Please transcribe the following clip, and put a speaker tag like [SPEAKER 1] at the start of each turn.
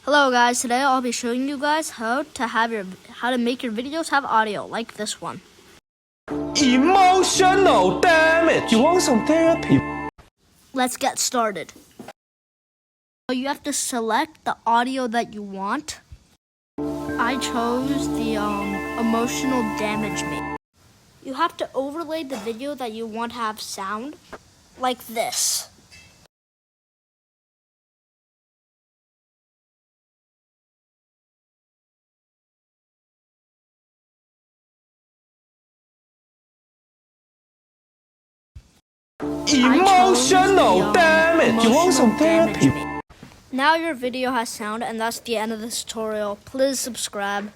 [SPEAKER 1] Hello guys, today I'll be showing you guys how to make your videos have audio like this one.
[SPEAKER 2] Emotional damage. You want some therapy?
[SPEAKER 1] Let's get started. So you have to select the audio that you want. I chose the emotional damage me. You have to overlay the video that you want to have sound like this.
[SPEAKER 2] Emotional damage. You want some therapy?
[SPEAKER 1] Now your video has sound, and that's the end of this tutorial. Please subscribe.